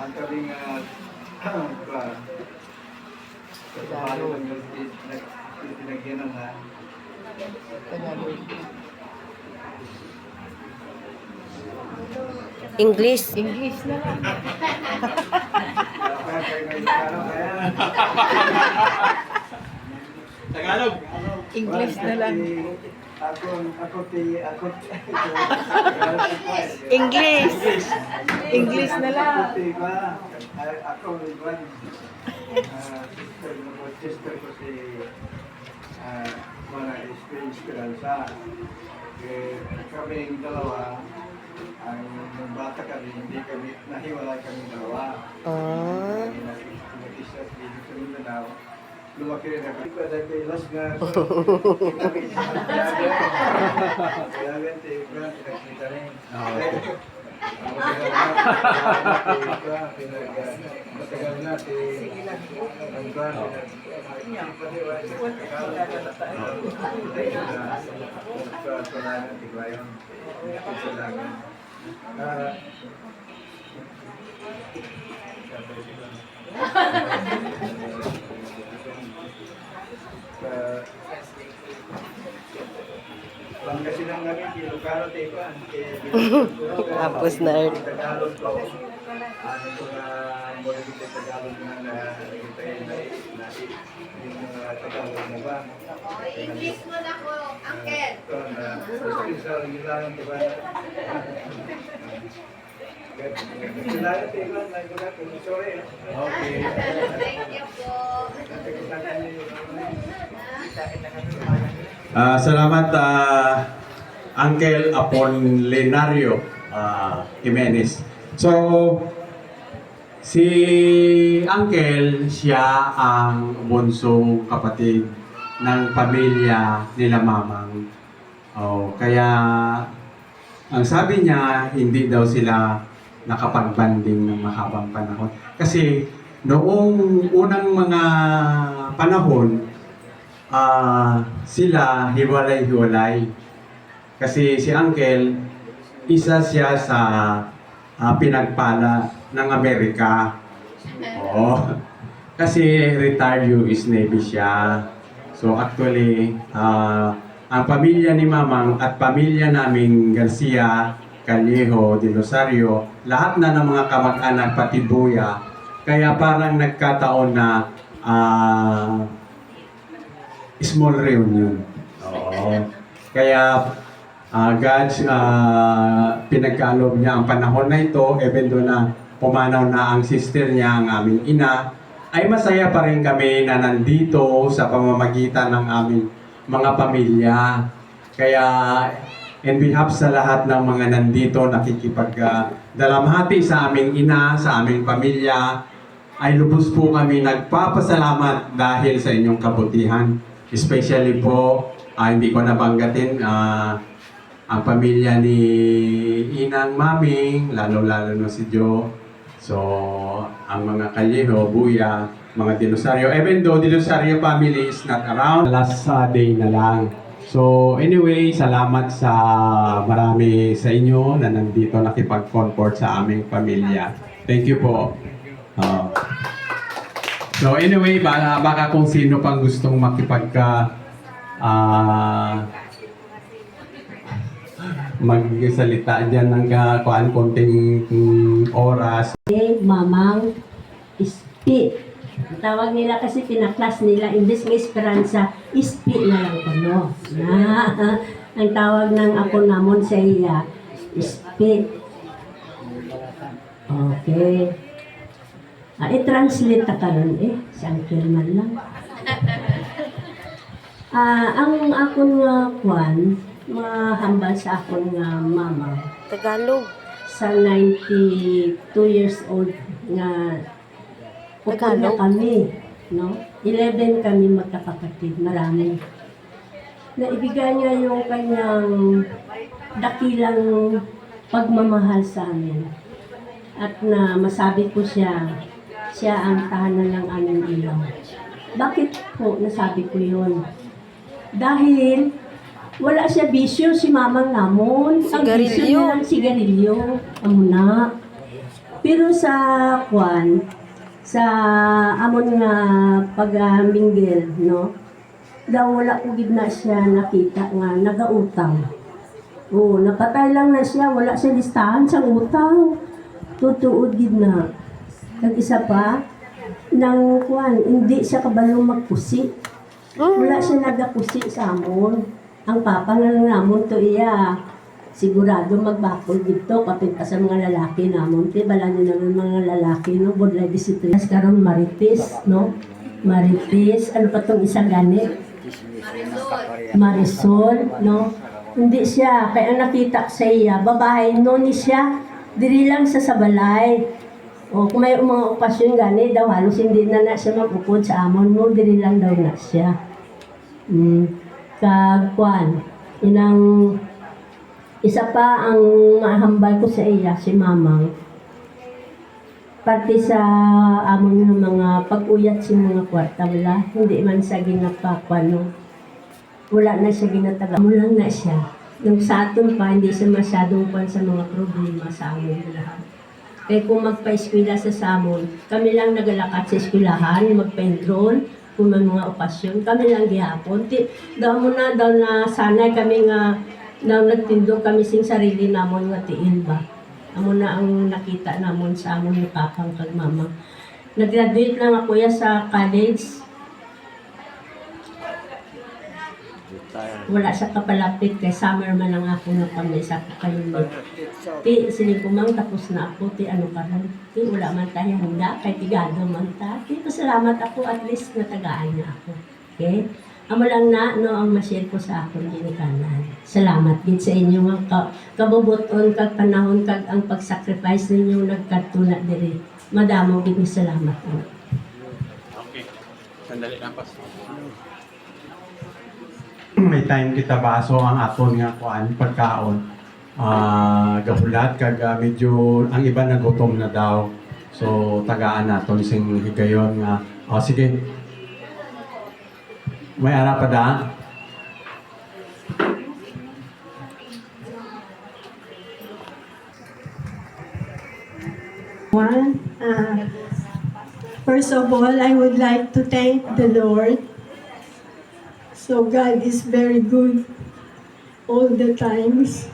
ang kaming kasabali ng pinagyan ng English. English na lang. Tagalog. English na lang. English. English na lang. Ako, Ivan. Sister ko si Mana Esperanza. Kaming dalawa, nung bata kami, hindi kami, nahiwalay kami dalawa. Nag-isa sa Mindanao. Lumaki rin ako. Dahil kay Las nga. Kaya ganti, pinagkita rin. Matagal na si Angkan. Pangasinan kami, Ilocano, Tepan. Tapos na. Tagalog ko. Ano ko na mula dito Tagalog na nakikita na yung mga Tagalog na ba? English mo na ko, Uncle. Ito na, sa Ilocano, diba? Kailangan Tepan, nagkulat ko. Sorry. Okay. Thank you po. Salamat Uncle Apolinario Jimenez. So, si Uncle, siya ang bunsong kapatid ng pamilya nila Mamang. Kaya, ang sabi niya, hindi daw sila nakapagbanding ng mahabang panahon. Kasi, noong unang mga panahon, sila hiwalay-hiwalay. Kasi si Uncle, isa siya sa pinagpala ng Amerika. Oo. Kasi retired US Navy siya. So actually, ang pamilya ni Mamang at pamilya naming Garcia, Callejo, de Rosario, lahat na ng mga kamag-anak pati Buya. Kaya parang nagkataon na small reunion. Oo. Kaya God pinagkaloob niya ang panahon na ito, even doon na pumanaw na ang sister niya, ang aming ina, ay masaya pa rin kami na nandito sa pamamagitan ng aming mga pamilya. Kaya in behalf sa lahat ng mga nandito nakikipagdalamhati sa aming ina, sa aming pamilya, ay lubos po kami nagpapasalamat dahil sa inyong kabutihan. Especially po, hindi ko nabanggatin ang pamilya ni Inang Maming, lalo-lalo na si Jo. So, ang mga Callejo, Buya, mga de Rosario. Even though de Rosario family is not around, last day na lang. So, anyway, salamat sa marami sa inyo na nandito nakipag-comfort sa aming pamilya. Thank you po. So anyway, baka kung sino pang gustong magsalita dyan ng konting oras. Mamang Spit. Tawag nila kasi pinaklas nila, imbes may Esperanza, Spit na lang kuno. Ang tawag ng ako namon sa iya, Spit. Okay. I-translate ta karon si Uncle man lang. Ang akong kwan, mahambal sa akong mama. Tagalog. Sa 92 years old nga ukod na kami, no? 11 kami magkakapatid, marami. Naibigay niya yung kanyang dakilang pagmamahal sa amin. At na masabi ko siya ang tahanan ng aming ilaw. Bakit po nasabi ko yun? Dahil wala siya bisyo si mamang namon. Ang bisyo niya lang sigarilyo. Amo na. Pero sa kwan, sa amon nga pag-mingle, no? Daw wala ko gid na siya nakita nga nagautang. Oo, napatay lang na siya, wala siya listahan sa utang. Tutuod gid na. Kag isa pa, nang kwan, hindi siya kabalo magpusi. Wala siya nagapusi sa amon. Ang papa nga lang namon to iya, sigurado magbakol dito kapit pa sa mga lalaki namon. Te, bala nyo naman mga lalaki, no? Bodlay disiplinas karon marites, no? Marites, ano pa tong isa gani? Marisol, no? Hindi siya, kaya nakita ko sa iya, babae, no ni siya, diri lang sa sabalay. O kung may mga okasyon gani, daw halos hindi na siya magupod sa amon mo, diri lang daw na siya. Kagkuan, inang isa pa ang mahambal ko sa iya, si Mamang. Pati sa amon ng mga pag-uyat sa mga kwarta, wala, hindi man siya ginapakwan, no? Wala na siya ginataga. Mo lang na siya. Nung sa aton pa, hindi siya masyadong kwan sa mga problema sa amon lahat. Kaya kung magpa-eskwela sa Samon, kami lang nagalakad sa eskwelahan, magpa-enroll, kung may mga okasyon, kami lang gihapon. Daw mo na, daw na sanay kami nga, na nagtindog kami sing sarili namon nga tiin ba. Amo na ang nakita namon sa amon ni Papang kag Mama. Nag-graduate lang ako ya sa college. Wala sa kapalapit kay summer man lang ako na kami sa kalimit. Ti siling kumang tapos na ako ti ano ka ron. Ti wala man tayo handa kay tigado man ta. Ti pasalamat ako at least natagaan na ako. Okay? Amo lang na no ang ma-share ko sa akong ginikanan. Salamat gid sa inyo nga kabubuton kag panahon kag ang pag-sacrifice ninyo nagkatuna diri. Madamo gid salamat. Okay. Sandali lang pas. May time kita baso ang aton nga kuan pagkaon. Gahulat kag medyo ang iba nagutom na daw. So tagaan naton sing higayon nga. Sige. May ara pa da. First of all, I would like to thank the Lord. So God is very good all the times.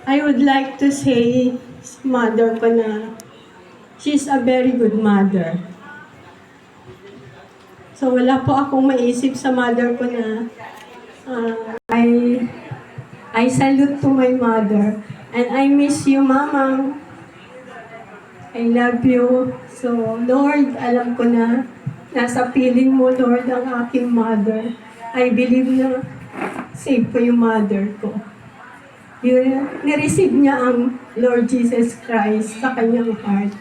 I would like to say sa mother ko na she's a very good mother. So wala po akong maisip sa mother ko na I salute to my mother. And I miss you, Mama. I love you. So, Lord, alam ko na nasa piling mo, Lord, ang aking mother. I believe na save ko yung mother ko. Nireceive niya ang Lord Jesus Christ sa kanyang heart.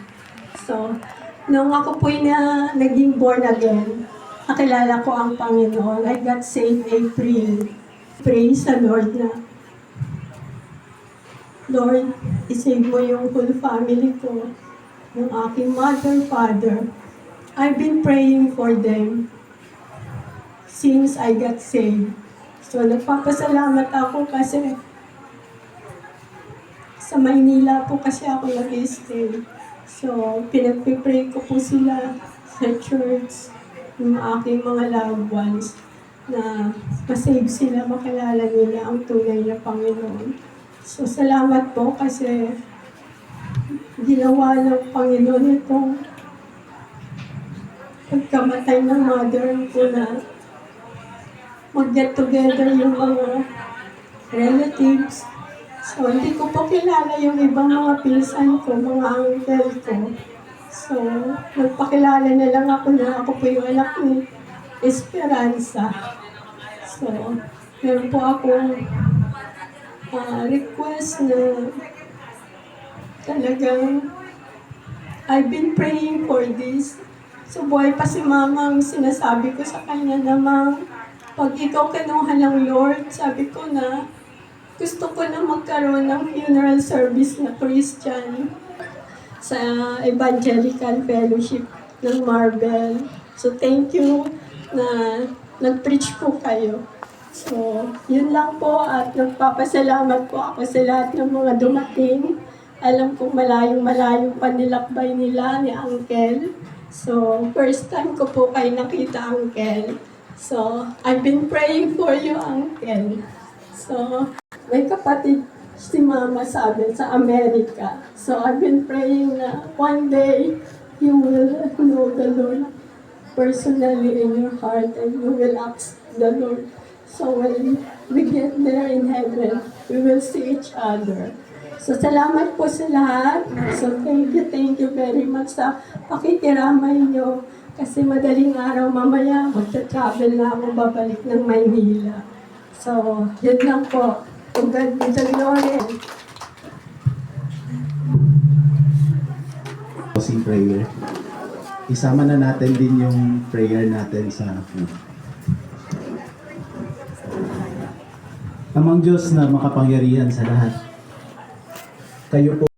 So, nung ako po na naging born again, nakilala ko ang Panginoon. I got saved April. Praise the Lord na, Lord, isave mo yung whole family ko, yung aking mother, father. I've been praying for them since I got saved. So, nagpapasalamat ako kasi sa Maynila po kasi ako nag-stay. So, pinagpipray ko po sila sa church, yung aking mga loved ones, na masave sila, makilala nila ang tunay na Panginoon. So, salamat po kasi ginawa ng Panginoon itong pagkamatay ng mother ko na mag-get together yung mga relatives. So, hindi ko po kilala yung ibang mga pinsan ko, mga uncle ko. So, nagpakilala na lang ako na ako po yung anak ni Esperanza. So, meron po akong request na talagang I've been praying for this. So, buhay pa si Mama, ang sinasabi ko sa kanya naman, pag ikaw kinuha ng Lord, sabi ko na, gusto ko na magkaroon ng funeral service na Christian sa Evangelical Fellowship ng Marbel. So, thank you na nag-preach po kayo. So, yun lang po at nagpapasalamat po ako sa lahat ng mga dumating Alam kong malayong-malayo pa nilakbay nila ni Uncle. So, first time ko po kayo nakita, Uncle. So, I've been praying for you, Uncle. So, may kapatid si Mama sabi sa Amerika. So, I've been praying na one day, you will know the Lord personally in your heart and you will ask the Lord. So, when we get there in heaven, we will see each other. So, salamat po sa lahat. So, thank you very much sa pakikiramay nyo. Kasi madaling araw mamaya, magta-travel na ako babalik ng Maynila. So, yun lang po. To God be the glory. Closing prayer. Isama na natin din yung prayer natin sa Amang Diyos na makapangyarihan sa lahat. Kayo po